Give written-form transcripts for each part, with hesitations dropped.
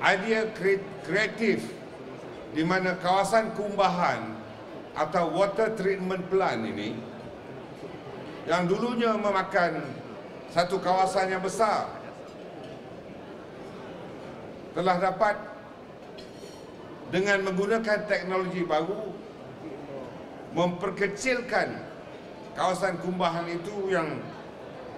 idea kreatif di mana kawasan kumbahan atau water treatment plant ini yang dulunya memakan satu kawasan yang besar telah dapat dengan menggunakan teknologi baru memperkecilkan kawasan kumbahan itu yang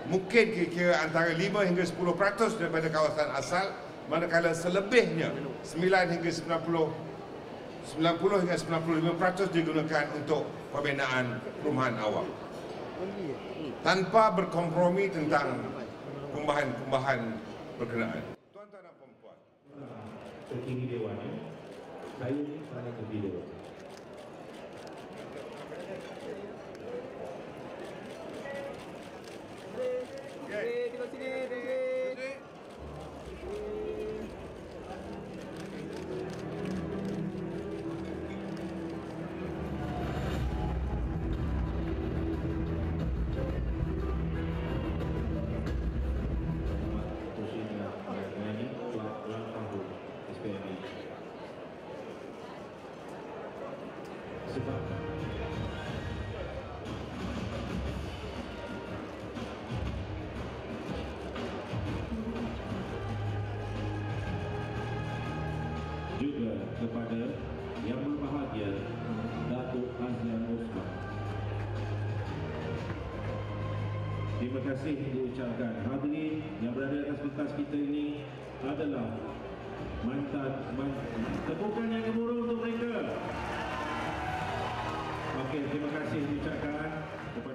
mungkin kira-kira antara 5 hingga 10% daripada kawasan asal, manakala selebihnya 90 hingga 95% digunakan untuk pembinaan perumahan awam tanpa berkompromi tentang kumbahan-kumbahan berkenaan. Tuan-tuan dan puan-puan, terkini dewannya, saya ini sangat terkini dewan. Tengok sini, juga kepada yang berbahagia Datuk Azlan Osman. Terima kasih diucapkan. Hadirin yang berada di atas pentas kita ini adalah tepukan yang gemuruh untuk mereka. Okey, terima kasih diucapkan.